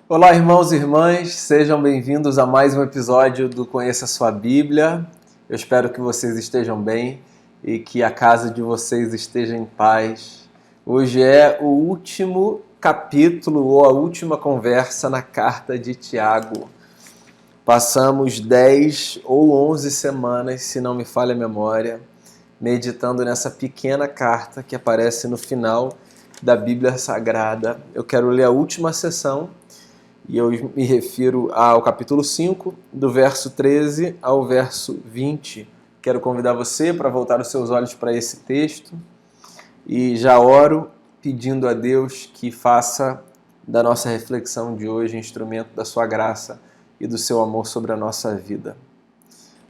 Olá, irmãos e irmãs, sejam bem-vindos a mais um episódio do Conheça a Sua Bíblia. Eu espero que vocês estejam bem e que a casa de vocês esteja em paz. Hoje é o último capítulo ou a última conversa na carta de Tiago. Passamos 10 ou 11 semanas, se não me falha a memória, meditando nessa pequena carta que aparece no final da Bíblia Sagrada. Eu quero ler a última sessão. E eu me refiro ao capítulo 5, do verso 13 ao verso 20. Quero convidar você para voltar os seus olhos para esse texto e já oro pedindo a Deus que faça da nossa reflexão de hoje instrumento da sua graça e do seu amor sobre a nossa vida.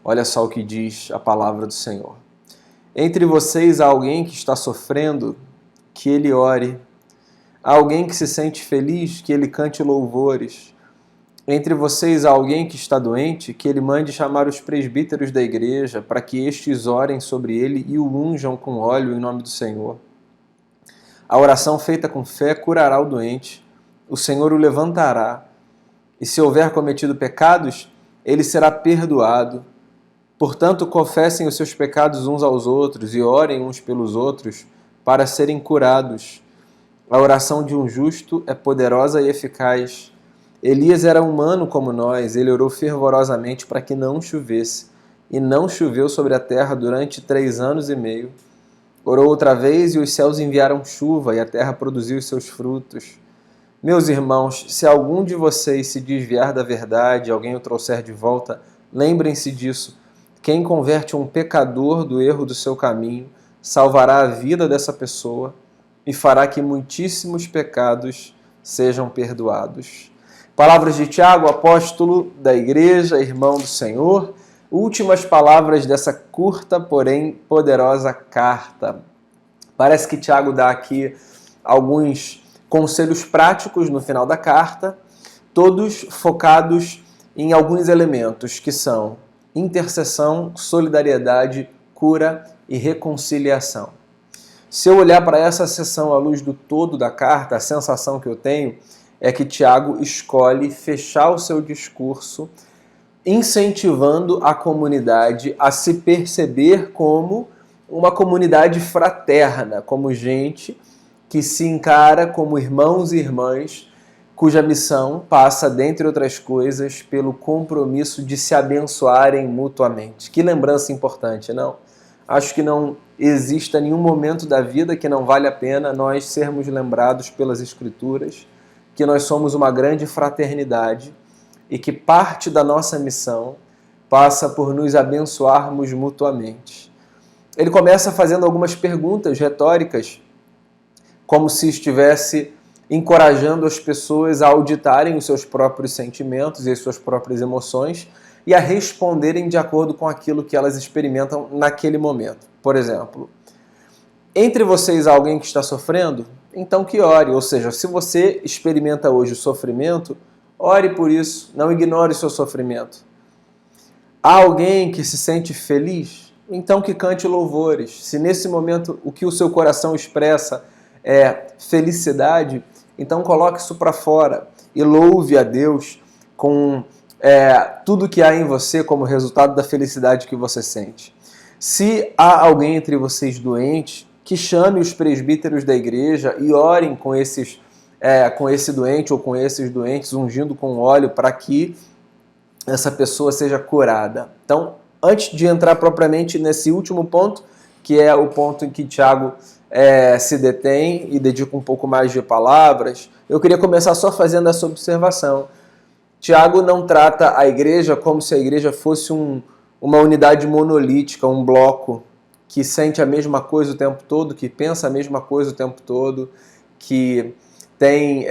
Olha só o que diz a palavra do Senhor. Entre vocês há alguém que está sofrendo, que ele ore. Há alguém que se sente feliz, que ele cante louvores. Entre vocês há alguém que está doente, que ele mande chamar os presbíteros da igreja, para que estes orem sobre ele e o unjam com óleo em nome do Senhor. A oração feita com fé curará o doente, o Senhor o levantará, e se houver cometido pecados, ele será perdoado. Portanto, confessem os seus pecados uns aos outros e orem uns pelos outros para serem curados. A oração de um justo é poderosa e eficaz. Elias era humano como nós, ele orou fervorosamente para que não chovesse, e não choveu sobre a terra durante 3 anos e meio. Orou outra vez e os céus enviaram chuva, e a terra produziu os seus frutos. Meus irmãos, se algum de vocês se desviar da verdade e alguém o trouxer de volta, lembrem-se disso. Quem converte um pecador do erro do seu caminho, salvará a vida dessa pessoa, e fará que muitíssimos pecados sejam perdoados. Palavras de Tiago, apóstolo da igreja, irmão do Senhor. Últimas palavras dessa curta, porém poderosa carta. Parece que Tiago dá aqui alguns conselhos práticos no final da carta, todos focados em alguns elementos que são intercessão, solidariedade, cura e reconciliação. Se eu olhar para essa seção à luz do todo da carta, a sensação que eu tenho é que Tiago escolhe fechar o seu discurso incentivando a comunidade a se perceber como uma comunidade fraterna, como gente que se encara como irmãos e irmãs, cuja missão passa, dentre outras coisas, pelo compromisso de se abençoarem mutuamente. Que lembrança importante, não? Acho que não exista nenhum momento da vida que não vale a pena nós sermos lembrados pelas Escrituras que nós somos uma grande fraternidade e que parte da nossa missão passa por nos abençoarmos mutuamente. Ele começa fazendo algumas perguntas retóricas, como se estivesse encorajando as pessoas a auditarem os seus próprios sentimentos e as suas próprias emoções e a responderem de acordo com aquilo que elas experimentam naquele momento. Por exemplo, entre vocês há alguém que está sofrendo? Então que ore. Ou seja, se você experimenta hoje o sofrimento, ore por isso, não ignore o seu sofrimento. Há alguém que se sente feliz? Então que cante louvores. Se nesse momento o que o seu coração expressa é felicidade, então coloque isso para fora e louve a Deus com tudo que há em você como resultado da felicidade que você sente. Se há alguém entre vocês doente, que chame os presbíteros da igreja e orem com esse doente ou com esses doentes, ungindo com óleo para que essa pessoa seja curada. Então, antes de entrar propriamente nesse último ponto, que é o ponto em que Tiago se detém e dedica um pouco mais de palavras, eu queria começar só fazendo essa observação. Tiago não trata a igreja como se a igreja fosse uma unidade monolítica, um bloco que sente a mesma coisa o tempo todo, que pensa a mesma coisa o tempo todo, que tem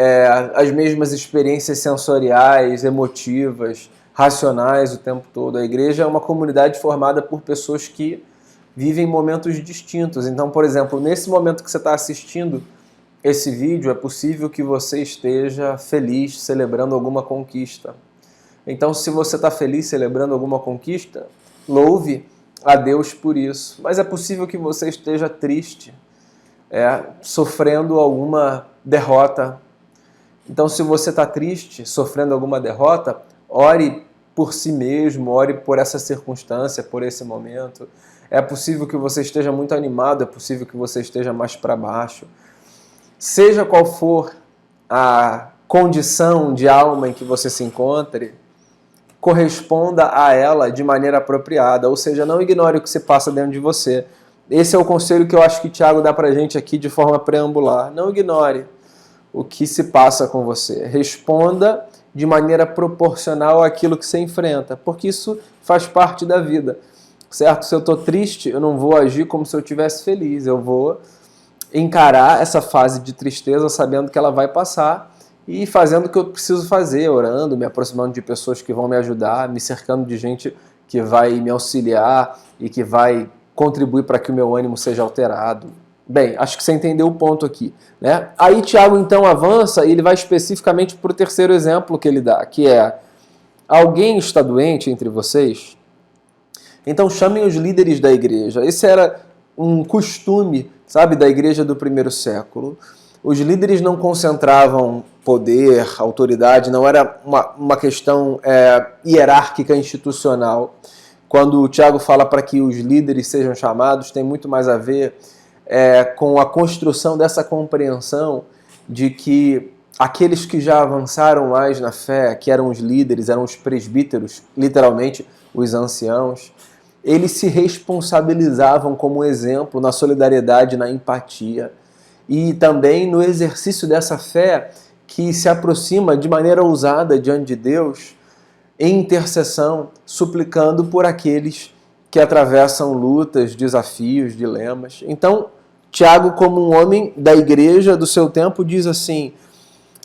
as mesmas experiências sensoriais, emotivas, racionais o tempo todo. A igreja é uma comunidade formada por pessoas que vivem momentos distintos. Então, por exemplo, nesse momento que você está assistindo esse vídeo, é possível que você esteja feliz, celebrando alguma conquista. Então, se você está feliz, celebrando alguma conquista, louve a Deus por isso. Mas é possível que você esteja triste, sofrendo alguma derrota, Então, se você está triste, sofrendo alguma derrota, ore por si mesmo, ore por essa circunstância, por esse momento. É possível que você esteja muito animado, é possível que você esteja mais para baixo. Seja qual for a condição de alma em que você se encontre, corresponda a ela de maneira apropriada, ou seja, não ignore o que se passa dentro de você. Esse é o conselho que eu acho que Tiago dá pra gente aqui de forma preambular. Não ignore o que se passa com você. Responda de maneira proporcional àquilo que você enfrenta, porque isso faz parte da vida, certo? Se eu estou triste, eu não vou agir como se eu estivesse feliz, eu vou encarar essa fase de tristeza sabendo que ela vai passar e fazendo o que eu preciso fazer, orando, me aproximando de pessoas que vão me ajudar, me cercando de gente que vai me auxiliar e que vai contribuir para que o meu ânimo seja alterado. Bem, acho que você entendeu o ponto aqui, né? Aí Tiago então avança e ele vai especificamente para o terceiro exemplo que ele dá, que é: alguém está doente entre vocês? Então chamem os líderes da igreja. Esse era um costume, sabe, da igreja do primeiro século. Os líderes não concentravam poder, autoridade, não era uma questão hierárquica institucional. Quando o Tiago fala para que os líderes sejam chamados, tem muito mais a ver com a construção dessa compreensão de que aqueles que já avançaram mais na fé, que eram os líderes, eram os presbíteros, literalmente os anciãos, eles se responsabilizavam como exemplo na solidariedade, na empatia e também no exercício dessa fé que se aproxima de maneira ousada diante de Deus, em intercessão, suplicando por aqueles que atravessam lutas, desafios, dilemas. Então, Tiago, como um homem da igreja do seu tempo, diz assim: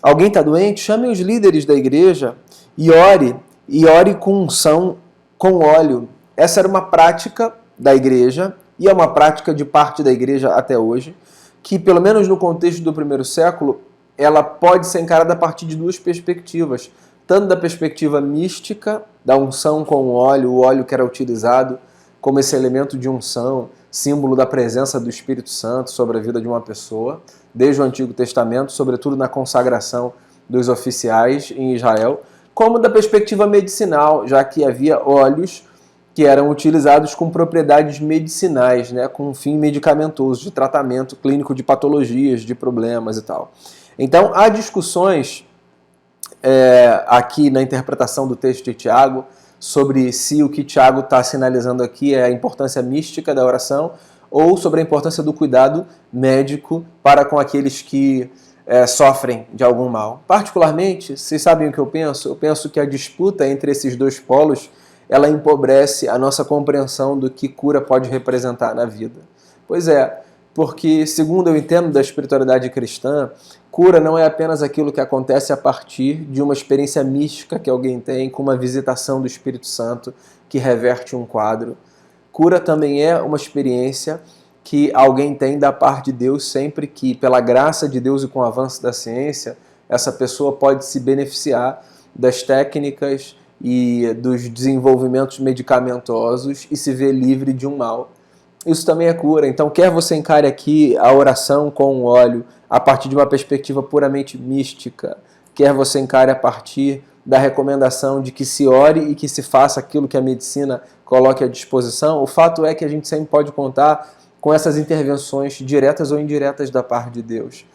alguém está doente? Chame os líderes da igreja e ore com unção, com óleo. Essa era uma prática da igreja, e é uma prática de parte da igreja até hoje, que, pelo menos no contexto do primeiro século, ela pode ser encarada a partir de duas perspectivas. Tanto da perspectiva mística, da unção com óleo, o óleo que era utilizado como esse elemento de unção, símbolo da presença do Espírito Santo sobre a vida de uma pessoa, desde o Antigo Testamento, sobretudo na consagração dos oficiais em Israel, como da perspectiva medicinal, já que havia óleos que eram utilizados com propriedades medicinais, né, com um fim medicamentoso, de tratamento clínico de patologias, de problemas e tal. Então, há discussões aqui na interpretação do texto de Tiago sobre se o que Tiago está sinalizando aqui é a importância mística da oração ou sobre a importância do cuidado médico para com aqueles que sofrem de algum mal. Particularmente, vocês sabem o que eu penso? Eu penso que a disputa entre esses dois polos ela empobrece a nossa compreensão do que cura pode representar na vida. Pois é, porque, segundo eu entendo da espiritualidade cristã, cura não é apenas aquilo que acontece a partir de uma experiência mística que alguém tem com uma visitação do Espírito Santo que reverte um quadro. Cura também é uma experiência que alguém tem da parte de Deus sempre que, pela graça de Deus e com o avanço da ciência, essa pessoa pode se beneficiar das técnicas e dos desenvolvimentos medicamentosos e se ver livre de um mal. Isso também é cura. Então, quer você encare aqui a oração com o óleo a partir de uma perspectiva puramente mística, quer você encare a partir da recomendação de que se ore e que se faça aquilo que a medicina coloque à disposição, o fato é que a gente sempre pode contar com essas intervenções diretas ou indiretas da parte de Deus.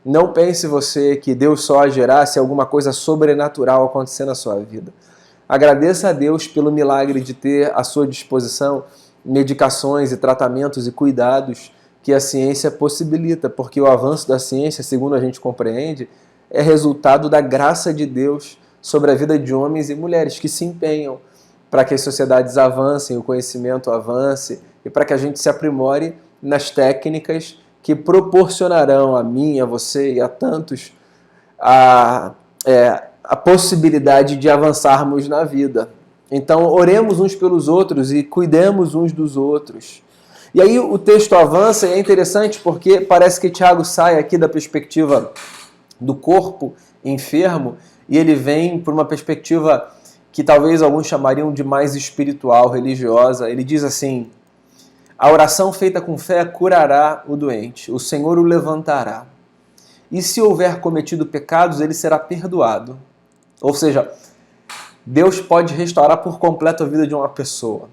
Não pense você que Deus só agirá se alguma coisa sobrenatural acontecer na sua vida. Agradeça a Deus pelo milagre de ter à sua disposição medicações e tratamentos e cuidados que a ciência possibilita, porque o avanço da ciência, segundo a gente compreende, é resultado da graça de Deus sobre a vida de homens e mulheres que se empenham para que as sociedades avancem, o conhecimento avance e para que a gente se aprimore nas técnicas que proporcionarão a mim, a você e a tantos a possibilidade de avançarmos na vida. Então, oremos uns pelos outros e cuidemos uns dos outros. E aí o texto avança e é interessante porque parece que Tiago sai aqui da perspectiva do corpo enfermo e ele vem por uma perspectiva que talvez alguns chamariam de mais espiritual, religiosa. Ele diz assim: a oração feita com fé curará o doente, o Senhor o levantará. e se houver cometido pecados, ele será perdoado. Ou seja, Deus pode restaurar por completo a vida de uma pessoa.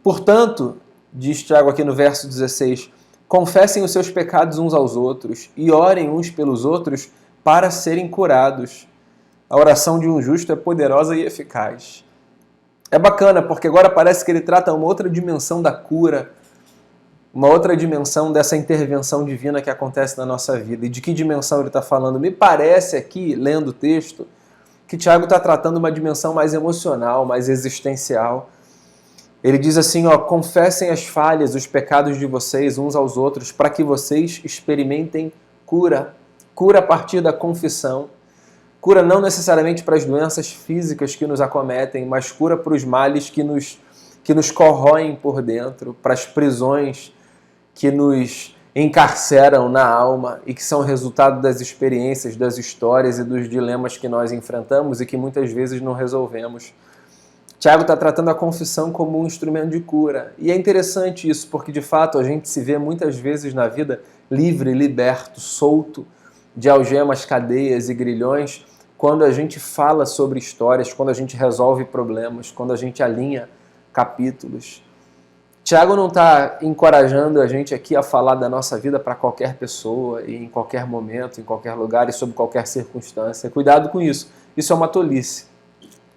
Portanto, diz Tiago aqui no verso 16, confessem os seus pecados uns aos outros e orem uns pelos outros para serem curados. A oração de um justo é poderosa e eficaz. É bacana, porque agora parece que ele trata uma outra dimensão da cura, uma outra dimensão dessa intervenção divina que acontece na nossa vida. E de que dimensão ele está falando? Me parece aqui, lendo o texto, que Tiago está tratando uma dimensão mais emocional, mais existencial. Ele diz assim, confessem as falhas, os pecados de vocês uns aos outros, para que vocês experimentem cura. Cura a partir da confissão. Cura não necessariamente para as doenças físicas que nos acometem, mas cura para os males que nos corroem por dentro, para as prisões que nos encarceram na alma e que são resultado das experiências, das histórias e dos dilemas que nós enfrentamos e que muitas vezes não resolvemos. Tiago está tratando a confissão como um instrumento de cura. E é interessante isso, porque de fato a gente se vê muitas vezes na vida livre, liberto, solto de algemas, cadeias e grilhões, quando a gente fala sobre histórias, quando a gente resolve problemas, quando a gente alinha capítulos. Tiago não está encorajando a gente aqui a falar da nossa vida para qualquer pessoa, e em qualquer momento, em qualquer lugar e sob qualquer circunstância. Cuidado com isso. Isso é uma tolice.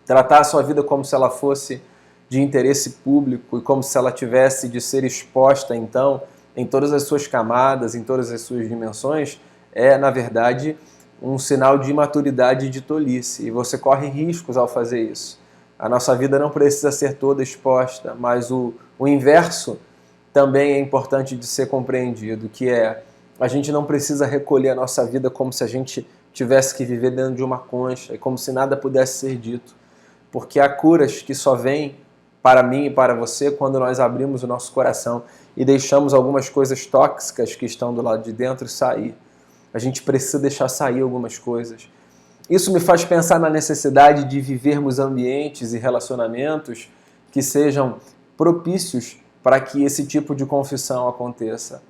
Tratar a sua vida como se ela fosse de interesse público e como se ela tivesse de ser exposta, então, em todas as suas camadas, em todas as suas dimensões, é, na verdade, um sinal de imaturidade e de tolice. E você corre riscos ao fazer isso. A nossa vida não precisa ser toda exposta, mas o inverso também é importante de ser compreendido, que é, a gente não precisa recolher a nossa vida como se a gente tivesse que viver dentro de uma concha e como se nada pudesse ser dito. Porque há curas que só vêm para mim e para você quando nós abrimos o nosso coração e deixamos algumas coisas tóxicas que estão do lado de dentro sair. A gente precisa deixar sair algumas coisas. Isso me faz pensar na necessidade de vivermos ambientes e relacionamentos que sejam propícios para que esse tipo de confissão aconteça.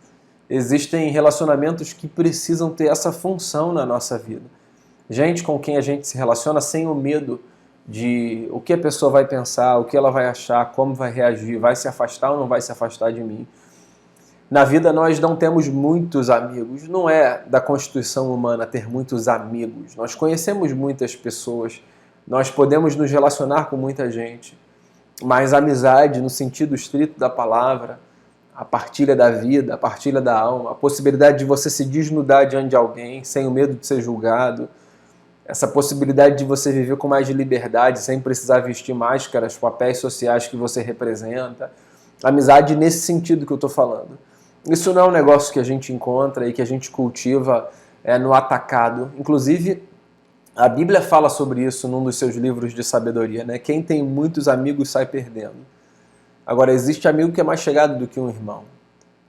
Existem relacionamentos que precisam ter essa função na nossa vida. Gente com quem a gente se relaciona sem o medo de o que a pessoa vai pensar, o que ela vai achar, como vai reagir, vai se afastar ou não vai se afastar de mim. Na vida nós não temos muitos amigos, não é da constituição humana ter muitos amigos. Nós conhecemos muitas pessoas, nós podemos nos relacionar com muita gente, mas a amizade, no sentido estrito da palavra, a partilha da vida, a partilha da alma, a possibilidade de você se desnudar diante de alguém sem o medo de ser julgado, essa possibilidade de você viver com mais liberdade, sem precisar vestir máscaras, papéis sociais que você representa. Amizade nesse sentido que eu estou falando. Isso não é um negócio que a gente encontra e que a gente cultiva no atacado. Inclusive, a Bíblia fala sobre isso num dos seus livros de sabedoria, né? Quem tem muitos amigos sai perdendo. Agora, existe amigo que é mais chegado do que um irmão.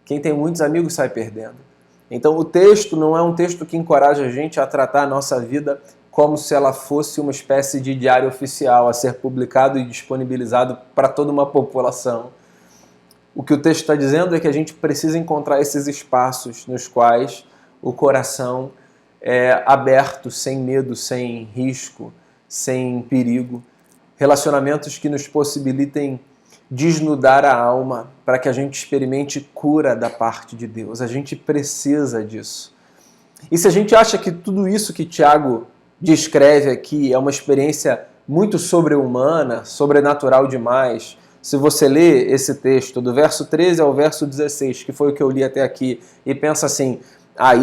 Quem tem muitos amigos sai perdendo. Então, o texto não é um texto que encoraja a gente a tratar a nossa vida como se ela fosse uma espécie de diário oficial a ser publicado e disponibilizado para toda uma população. O que o texto está dizendo é que a gente precisa encontrar esses espaços nos quais o coração é aberto, sem medo, sem risco, sem perigo. Relacionamentos que nos possibilitem desnudar a alma para que a gente experimente cura da parte de Deus. A gente precisa disso. E se a gente acha que tudo isso que Tiago descreve aqui é uma experiência muito sobre-humana, sobrenatural demais, se você lê esse texto do verso 13 ao verso 16, que foi o que eu li até aqui, e pensa assim,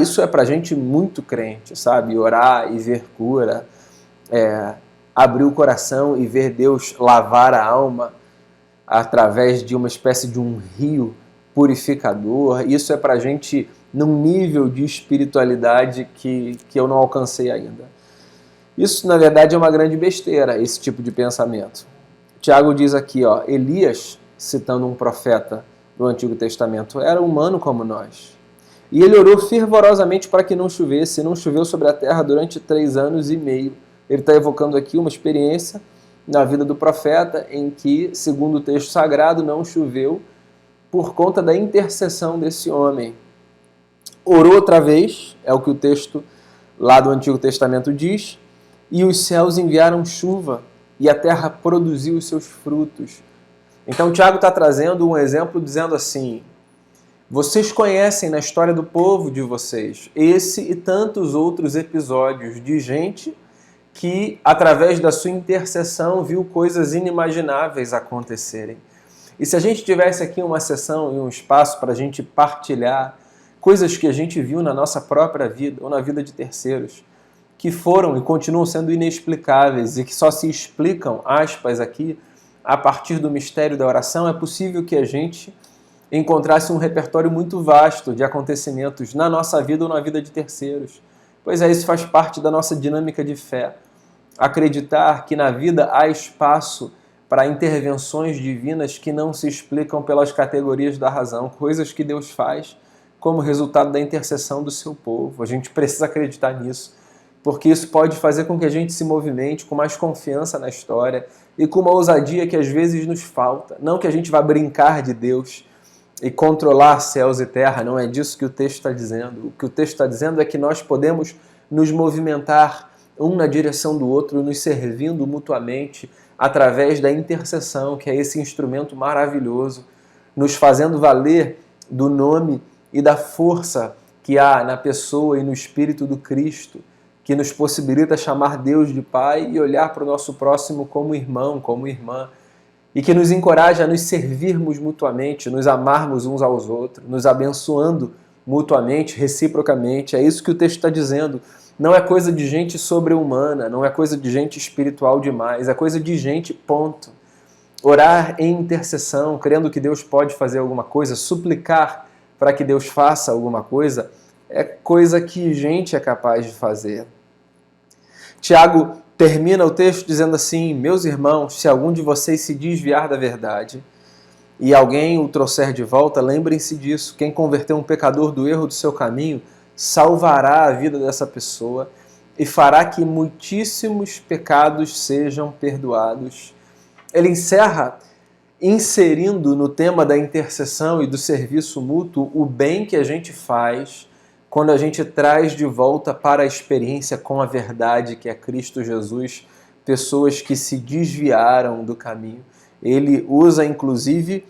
isso é pra gente muito crente, sabe? Orar e ver cura, abrir o coração e ver Deus lavar a alma através de uma espécie de um rio purificador, isso é pra gente num nível de espiritualidade que eu não alcancei ainda. Isso, na verdade, é uma grande besteira, esse tipo de pensamento. Tiago diz aqui, Elias, citando um profeta do Antigo Testamento, era humano como nós. E ele orou fervorosamente para que não chovesse, e não choveu sobre a terra durante 3 anos e meio. Ele está evocando aqui uma experiência na vida do profeta em que, segundo o texto sagrado, não choveu por conta da intercessão desse homem. orou outra vez, é o que o texto lá do Antigo Testamento diz, e os céus enviaram chuva e a terra produziu os seus frutos. Então Tiago está trazendo um exemplo dizendo assim: vocês conhecem na história do povo de vocês esse e tantos outros episódios de gente que, através da sua intercessão, viu coisas inimagináveis acontecerem. E se a gente tivesse aqui uma sessão e um espaço para a gente partilhar coisas que a gente viu na nossa própria vida ou na vida de terceiros, que foram e continuam sendo inexplicáveis e que só se explicam, aspas, aqui, a partir do mistério da oração, é possível que a gente encontrasse um repertório muito vasto de acontecimentos na nossa vida ou na vida de terceiros. Pois é, isso faz parte da nossa dinâmica de fé. Acreditar que na vida há espaço para intervenções divinas que não se explicam pelas categorias da razão, coisas que Deus faz como resultado da intercessão do seu povo. A gente precisa acreditar nisso, porque isso pode fazer com que a gente se movimente com mais confiança na história e com uma ousadia que às vezes nos falta. Não que a gente vá brincar de Deus e controlar céus e terra, não é disso que o texto está dizendo. O que o texto está dizendo é que nós podemos nos movimentar um na direção do outro, nos servindo mutuamente através da intercessão, que é esse instrumento maravilhoso, nos fazendo valer do nome e da força que há na pessoa e no Espírito do Cristo, que nos possibilita chamar Deus de Pai e olhar para o nosso próximo como irmão, como irmã, e que nos encoraja a nos servirmos mutuamente, nos amarmos uns aos outros, nos abençoando mutuamente, reciprocamente. É isso que o texto está dizendo. Não é coisa de gente sobre-humana, não é coisa de gente espiritual demais, é coisa de gente, ponto. Orar em intercessão, crendo que Deus pode fazer alguma coisa, suplicar para que Deus faça alguma coisa, é coisa que gente é capaz de fazer. Tiago termina o texto dizendo assim: meus irmãos, se algum de vocês se desviar da verdade e alguém o trouxer de volta, lembrem-se disso. Quem converter um pecador do erro do seu caminho salvará a vida dessa pessoa e fará que muitíssimos pecados sejam perdoados. Ele encerra inserindo no tema da intercessão e do serviço mútuo o bem que a gente faz quando a gente traz de volta para a experiência com a verdade, que é Cristo Jesus, pessoas que se desviaram do caminho. Ele usa, inclusive,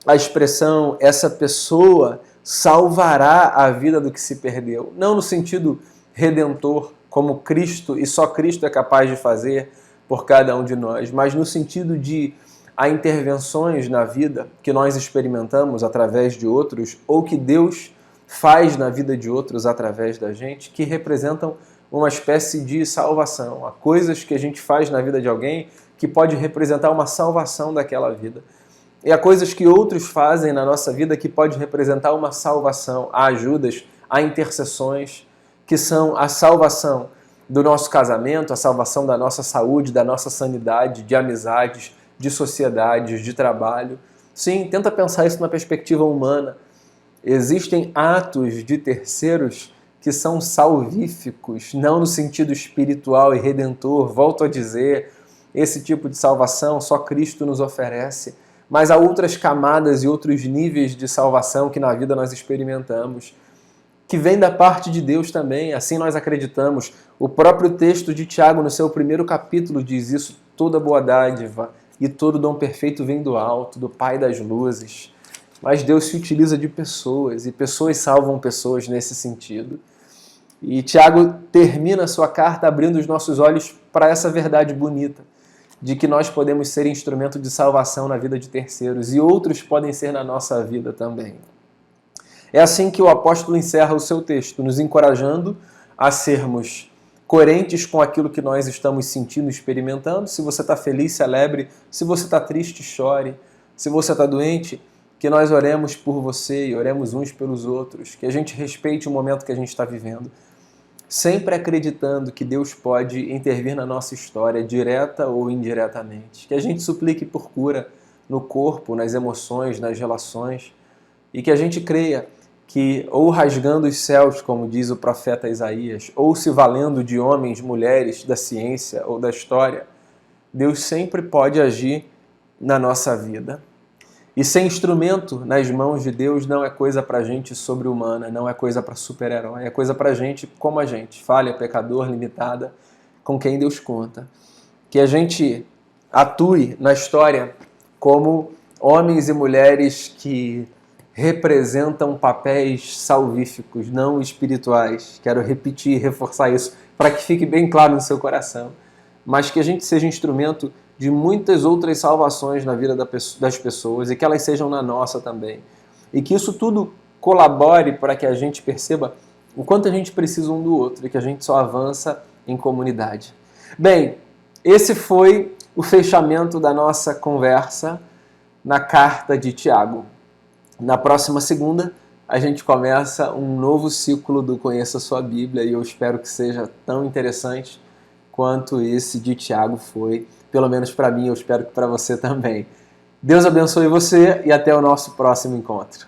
a expressão, essa pessoa salvará a vida do que se perdeu. Não no sentido redentor, como Cristo, e só Cristo é capaz de fazer por cada um de nós, mas no sentido de há intervenções na vida que nós experimentamos através de outros, ou que Deus faz na vida de outros através da gente, que representam uma espécie de salvação. Há coisas que a gente faz na vida de alguém que pode representar uma salvação daquela vida. E há coisas que outros fazem na nossa vida que pode representar uma salvação. Há ajudas, há intercessões que são a salvação do nosso casamento, a salvação da nossa saúde, da nossa sanidade, de amizades, de sociedades, de trabalho. Sim, tenta pensar isso na perspectiva humana. Existem atos de terceiros que são salvíficos, não no sentido espiritual e redentor. Volto a dizer, esse tipo de salvação só Cristo nos oferece. Mas há outras camadas e outros níveis de salvação que na vida nós experimentamos, que vem da parte de Deus também, assim nós acreditamos. O próprio texto de Tiago, no seu primeiro capítulo, diz isso: toda boa dádiva e todo dom perfeito vem do alto, do Pai das luzes. Mas Deus se utiliza de pessoas, e pessoas salvam pessoas nesse sentido. E Tiago termina a sua carta abrindo os nossos olhos para essa verdade bonita, de que nós podemos ser instrumento de salvação na vida de terceiros, e outros podem ser na nossa vida também. É assim que o apóstolo encerra o seu texto, nos encorajando a sermos coerentes com aquilo que nós estamos sentindo e experimentando. Se você está feliz, celebre. Se você está triste, chore. Se você está doente, que nós oremos por você e oremos uns pelos outros, que a gente respeite o momento que a gente está vivendo, sempre acreditando que Deus pode intervir na nossa história, direta ou indiretamente. Que a gente suplique por cura no corpo, nas emoções, nas relações, e que a gente creia que, ou rasgando os céus, como diz o profeta Isaías, ou se valendo de homens, mulheres da ciência ou da história, Deus sempre pode agir na nossa vida. E ser instrumento nas mãos de Deus não é coisa para gente sobre-humana, não é coisa para super-herói, é coisa para gente como a gente, falha, pecador, limitada, com quem Deus conta. Que a gente atue na história como homens e mulheres que representam papéis salvíficos, não espirituais. Quero repetir e reforçar isso para que fique bem claro no seu coração. Mas que a gente seja instrumento de muitas outras salvações na vida das pessoas e que elas sejam na nossa também. E que isso tudo colabore para que a gente perceba o quanto a gente precisa um do outro e que a gente só avança em comunidade. Bem, esse foi o fechamento da nossa conversa na carta de Tiago. Na próxima segunda, a gente começa um novo ciclo do Conheça a Sua Bíblia e eu espero que seja tão interessante quanto esse de Tiago foi, pelo menos para mim, eu espero que para você também. Deus abençoe você e até o nosso próximo encontro.